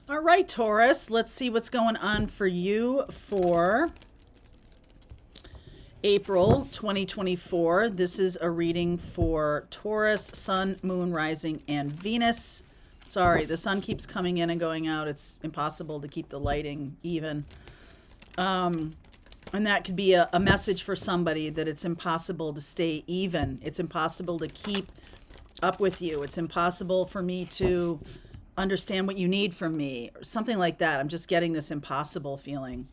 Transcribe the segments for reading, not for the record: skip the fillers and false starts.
All right, Taurus, let's see what's going on for you for April 2024. This is a reading for Taurus, Sun, Moon, Rising, and Venus. Sorry, the sun keeps coming in and going out. It's impossible to keep the lighting even. And that could be a message for somebody that it's impossible to stay even. It's impossible to keep up with you. It's impossible for me to understand what you need from me, or something like that. I'm just getting this impossible feeling.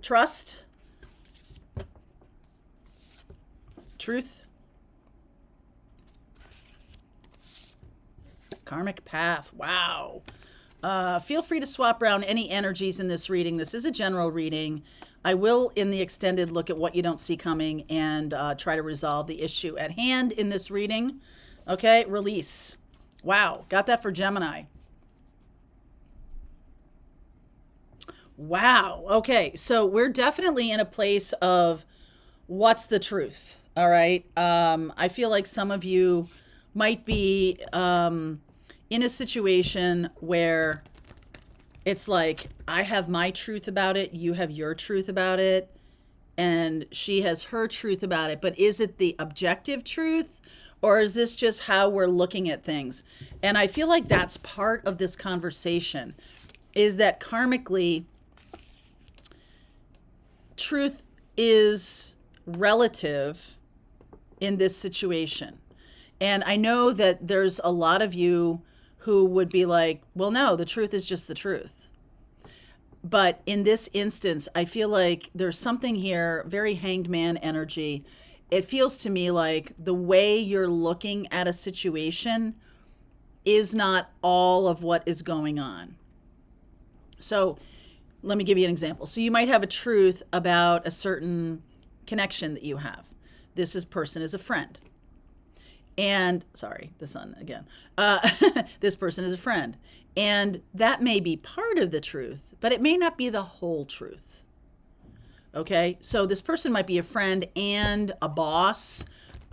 Trust, truth, karmic path. Wow. Feel free to swap around any energies in this reading. This is a general reading. I will, in the extended, look at what you don't see coming and try to resolve the issue at hand in this reading. Okay, release. Wow, got that for Gemini. Wow, okay, so we're definitely in a place of what's the truth, all right? I feel like some of you might be in a situation where it's like, I have my truth about it, you have your truth about it, and she has her truth about it. But is it the objective truth, or is this just how we're looking at things? And I feel like that's part of this conversation, is that karmically, truth is relative in this situation. And I know that there's a lot of you who would be like, well, no, the truth is just the truth. But in this instance, I feel like there's something here, very hanged man energy. It feels to me like the way you're looking at a situation is not all of what is going on. So let me give you an example. So you might have a truth about a certain connection that you have. This person is a friend. And sorry, the sun again. This person is a friend. And that may be part of the truth, but it may not be the whole truth. Okay, so this person might be a friend and a boss,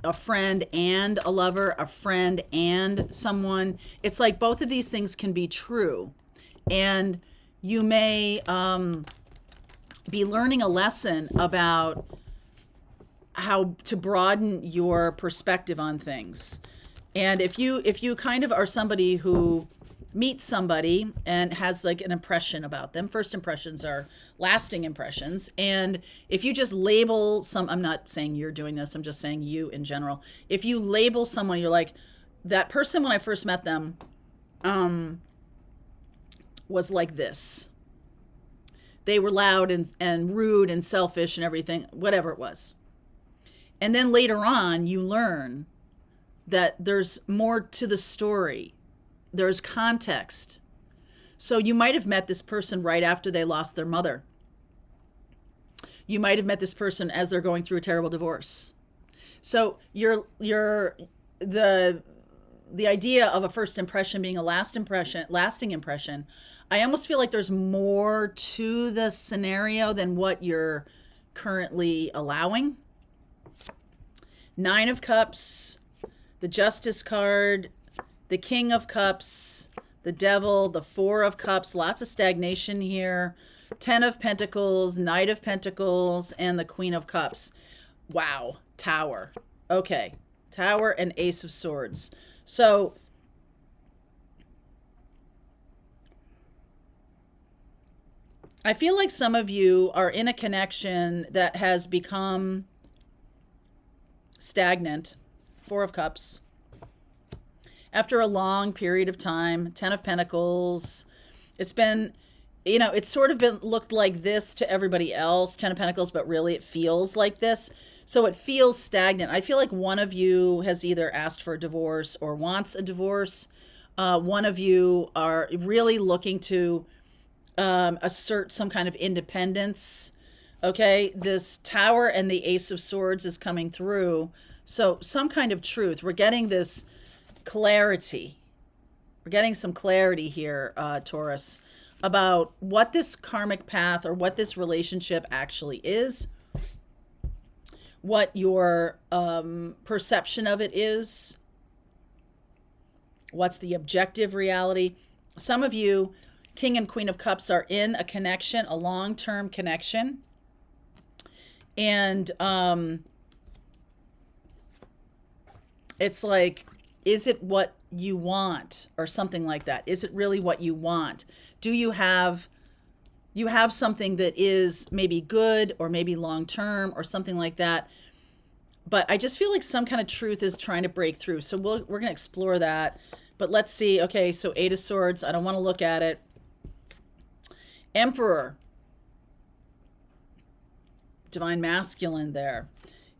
a friend and a lover, a friend and someone. It's like both of these things can be true. And you may be learning a lesson about how to broaden your perspective on things. And if you kind of are somebody who meets somebody and has like an impression about them, first impressions are lasting impressions. And if you just label I'm not saying you're doing this, I'm just saying you in general. If you label someone, you're like, that person when I first met them was like this. They were loud and rude and selfish and everything, whatever it was. And then later on, you learn that there's more to the story. There's context. So you might have met this person right after they lost their mother. You might have met this person as they're going through a terrible divorce. So the idea of a first impression being a lasting impression, I almost feel like there's more to the scenario than what you're currently allowing. 9 of Cups, the Justice card, the King of Cups, the Devil, the 4 of Cups, lots of stagnation here, 10 of Pentacles, Knight of Pentacles, and the Queen of Cups. Wow, Tower. Okay, Tower and Ace of Swords. So I feel like some of you are in a connection that has become stagnant. 4 of Cups. After a long period of time, 10 of Pentacles. It's been, it's sort of been looked like this to everybody else, 10 of Pentacles, but really it feels like this. So it feels stagnant. I feel like one of you has either asked for a divorce or wants a divorce. One of you are really looking to assert some kind of independence. Okay, this Tower and the Ace of Swords is coming through. So some kind of truth. We're getting this clarity. We're getting some clarity here, Taurus, about what this karmic path or what this relationship actually is, what your perception of it is, what's the objective reality. Some of you, King and Queen of Cups, are in a connection, a long-term connection. And it's like, is it what you want, or something like that? Is it really what you want? Do you have something that is maybe good or maybe long-term or something like that? But I just feel like some kind of truth is trying to break through. So we're going to explore that. But let's see. Okay, so 8 of Swords. I don't want to look at it. Emperor. Divine Masculine there.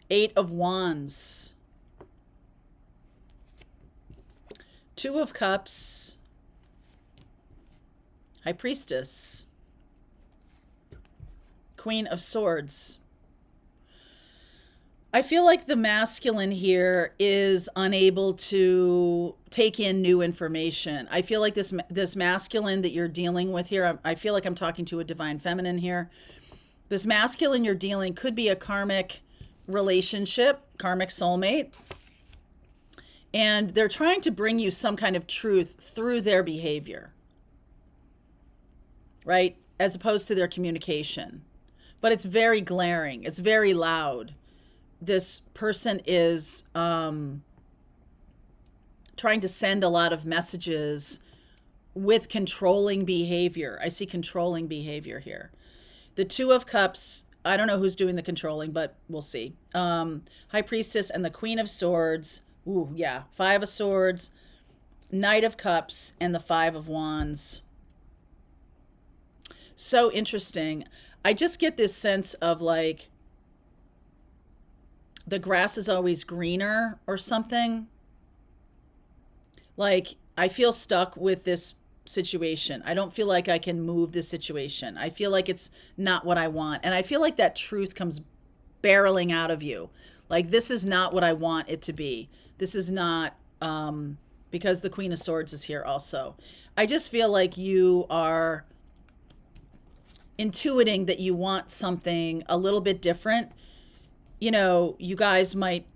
8 of Wands. 2 of Cups. High Priestess. Queen of Swords. I feel like the masculine here is unable to take in new information. I feel like this masculine that you're dealing with here, I feel like I'm talking to a divine feminine here. This masculine you're dealing could be a karmic relationship, karmic soulmate. And they're trying to bring you some kind of truth through their behavior, right? As opposed to their communication. But it's very glaring. It's very loud. This person is trying to send a lot of messages with controlling behavior. I see controlling behavior here. The 2 of Cups, I don't know who's doing the controlling, but we'll see. High Priestess and the Queen of Swords. Ooh, yeah. 5 of Swords, Knight of Cups, and the 5 of Wands. So interesting. I just get this sense of like, the grass is always greener or something. Like, I feel stuck with this situation. I don't feel like I can move this situation. I feel like it's not what I want. And I feel like that truth comes barreling out of you. Like, this is not what I want it to be. This is not, because the Queen of Swords is here also. I just feel like you are intuiting that you want something a little bit different. You know, you guys might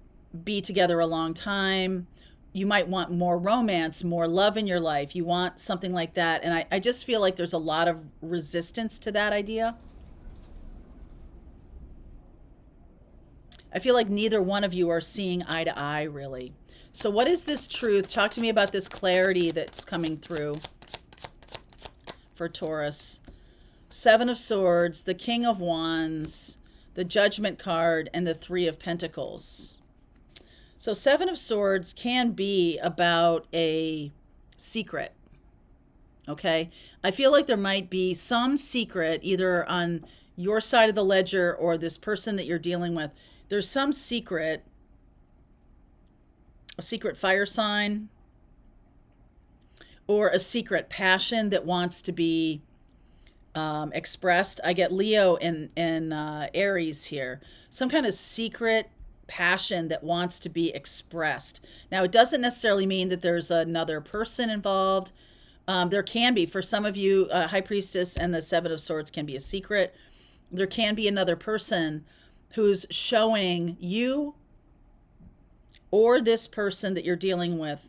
be together a long time. You might want more romance, more love in your life. You want something like that. And I just feel like there's a lot of resistance to that idea. I feel like neither one of you are seeing eye to eye, really. So what is this truth? Talk to me about this clarity that's coming through for Taurus. 7 of Swords, the King of Wands, the Judgment card, and the 3 of Pentacles. So 7 of Swords can be about a secret, okay? I feel like there might be some secret either on your side of the ledger or this person that you're dealing with. There's some secret, a secret fire sign, or a secret passion that wants to be expressed. I get Leo and Aries here. Some kind of secret passion that wants to be expressed. Now, it doesn't necessarily mean that there's another person involved. There can be. For some of you, High Priestess and the 7 of Swords can be a secret. There can be another person who's showing you or this person that you're dealing with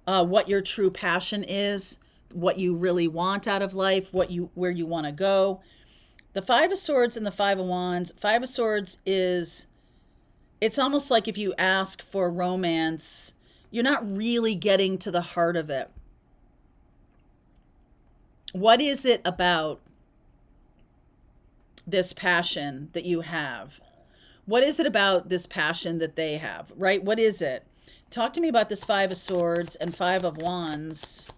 what your true passion is, what you really want out of life, where you want to go. The 5 of Swords and the 5 of Wands. 5 of Swords is, it's almost like if you ask for romance, you're not really getting to the heart of it. What is it about this passion that you have? What is it about this passion that they have, right? What is it? Talk to me about this 5 of Swords and 5 of Wands.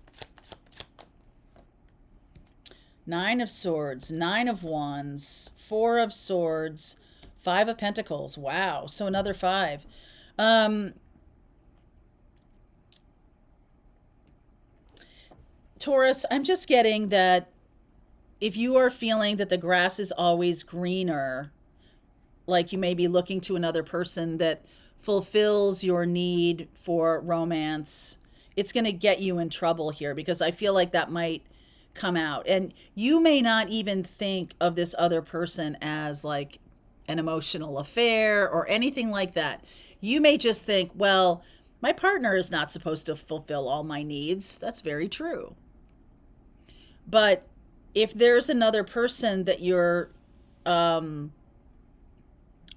9 of Swords, 9 of Wands, 4 of Swords, 5 of Pentacles. Wow. So another 5. Taurus, I'm just getting that if you are feeling that the grass is always greener, like you may be looking to another person that fulfills your need for romance, it's going to get you in trouble here, because I feel like that might come out. And you may not even think of this other person as like an emotional affair or anything like that. You may just think, well, my partner is not supposed to fulfill all my needs. That's very true. But if there's another person that you're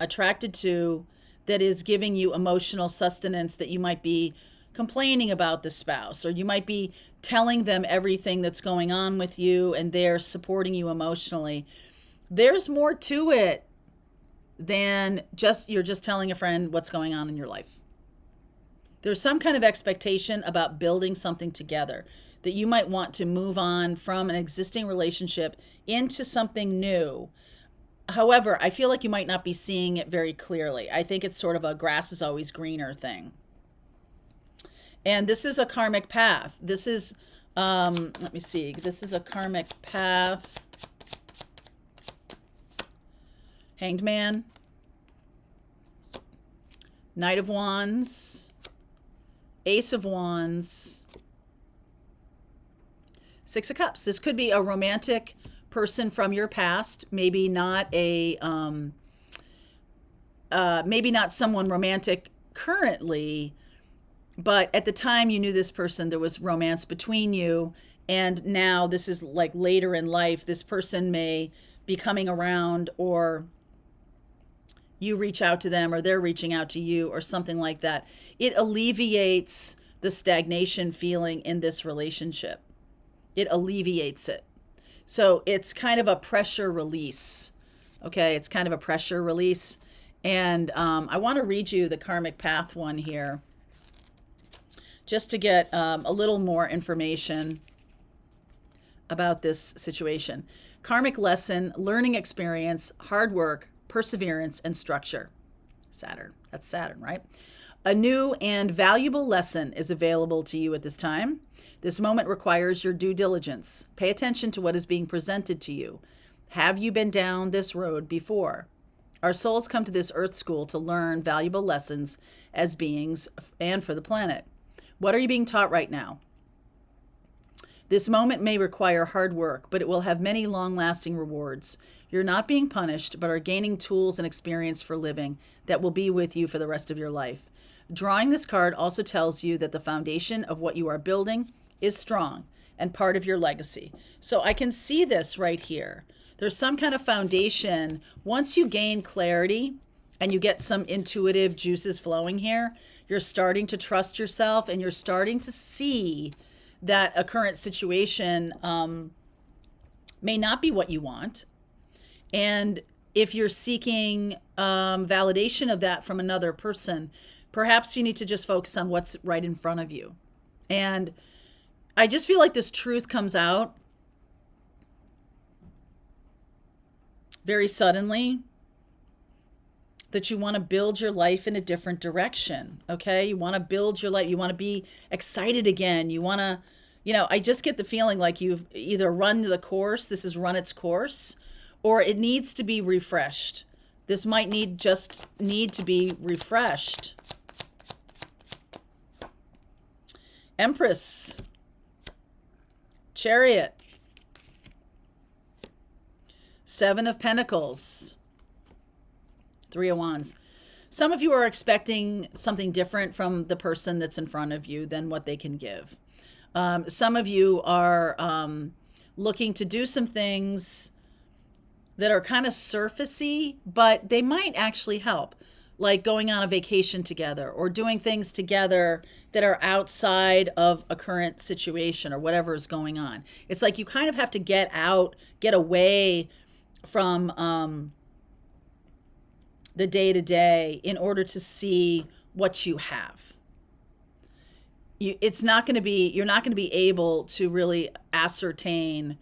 attracted to that is giving you emotional sustenance, that you might be complaining about the spouse, or you might be telling them everything that's going on with you and they're supporting you emotionally, there's more to it than just you're just telling a friend what's going on in your life. There's some kind of expectation about building something together, that you might want to move on from an existing relationship into something new. However, I feel like you might not be seeing it very clearly. I think it's sort of a grass is always greener thing. And this is a karmic path. This is, let me see, this is a karmic path. Hanged Man, Knight of Wands, Ace of Wands, Six of Cups. This could be a romantic person from your past, maybe not a maybe not someone romantic currently, but at the time you knew this person, there was romance between you, and now this is like later in life, this person may be coming around, or you reach out to them or they're reaching out to you or something like that. It alleviates the stagnation feeling in this relationship. It alleviates it. So it's kind of a pressure release. Okay, it's kind of a pressure release. And I want to read you the karmic path one here, just to get a little more information about this situation. Karmic lesson, learning experience, hard work, perseverance, and structure. Saturn. That's Saturn, right? A new and valuable lesson is available to you at this time. This moment requires your due diligence. Pay attention to what is being presented to you. Have you been down this road before? Our souls come to this earth school to learn valuable lessons as beings and for the planet. What are you being taught right now? This moment may require hard work, but it will have many long-lasting rewards. You're not being punished, but are gaining tools and experience for living that will be with you for the rest of your life. Drawing this card also tells you that the foundation of what you are building is strong and part of your legacy. So I can see this right here. There's some kind of foundation. Once you gain clarity and you get some intuitive juices flowing here, you're starting to trust yourself, and you're starting to see that a current situation may not be what you want. And if you're seeking validation of that from another person, perhaps you need to just focus on what's right in front of you. And I just feel like this truth comes out very suddenly, that you want to build your life in a different direction. Okay. You want to build your life. You want to be excited again. You want to, I just get the feeling like you've either run the course, this has run its course, or it needs to be refreshed. This might need to be refreshed. Empress, Chariot, Seven of Pentacles, Three of Wands. Some of you are expecting something different from the person that's in front of you than what they can give. Some of you are looking to do some things that are kind of surfacey, but they might actually help, like going on a vacation together or doing things together that are outside of a current situation or whatever is going on. It's like you kind of have to get away from the day-to-day in order to see what you have. You're not going to be able to really ascertain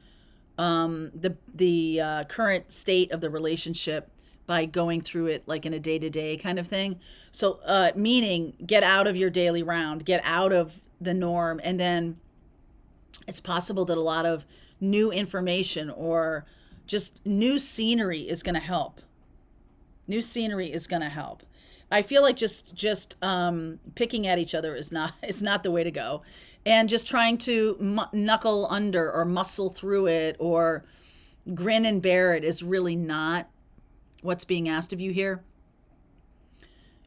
the current state of the relationship by going through it like in a day-to-day kind of thing. So meaning get out of your daily round, get out of the norm, and then it's possible that a lot of new information or just new scenery is going to help. New scenery is going to help. I feel like just picking at each other is not the way to go. And just trying to knuckle under or muscle through it or grin and bear it is really not what's being asked of you here.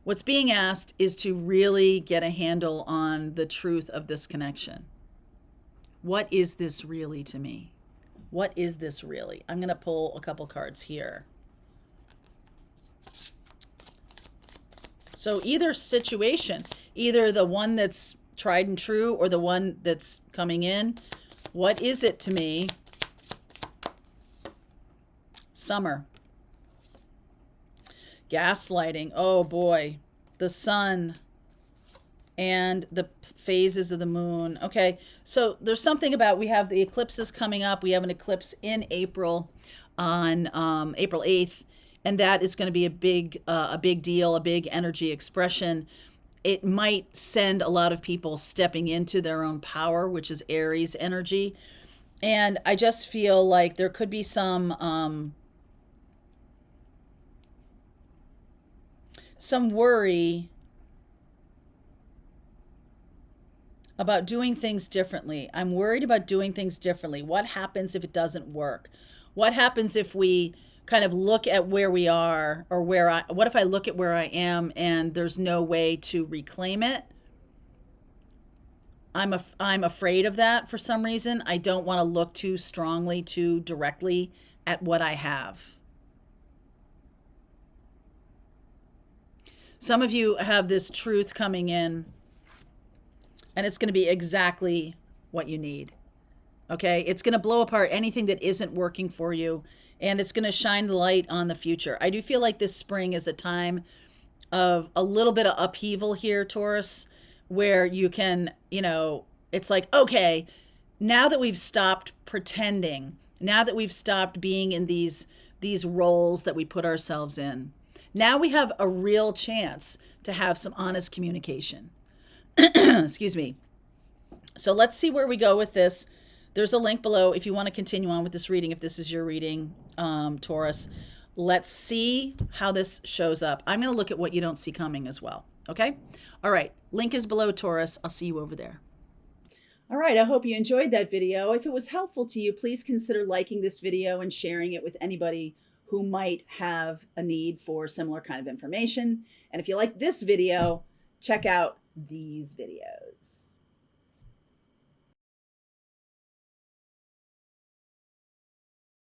What's being asked is to really get a handle on the truth of this connection. What is this really to me? What is this really? I'm going to pull a couple cards here. So either situation, either the one that's tried and true or the one that's coming in. What is it to me? Summer. Gaslighting. Oh boy. The sun and the phases of the moon. Okay, so there's something about, we have the eclipses coming up. We have an eclipse in April on April 8th, and that is going to be a big deal, a big energy expression. It might send a lot of people stepping into their own power, which is Aries energy. And I just feel like there could be some worry about doing things differently. I'm worried about doing things differently. What happens if it doesn't work? What happens if we kind of look at where we are, or what if I look at where I am and there's no way to reclaim it? I'm afraid of that for some reason. I don't want to look too strongly, too directly at what I have. Some of you have this truth coming in, and it's going to be exactly what you need. Okay? It's going to blow apart anything that isn't working for you, and it's going to shine the light on the future. I do feel like this spring is a time of a little bit of upheaval here, Taurus, where you can, it's like, okay, now that we've stopped pretending, now that we've stopped being in these roles that we put ourselves in, now we have a real chance to have some honest communication. Excuse me. So let's see where we go with this. There's a link below if you want to continue on with this reading, if this is your reading, Taurus. Let's see how this shows up. I'm going to look at what you don't see coming as well. Okay? All right. Link is below, Taurus. I'll see you over there. All right. I hope you enjoyed that video. If it was helpful to you, please consider liking this video and sharing it with anybody who might have a need for similar kind of information. And if you like this video, check out these videos.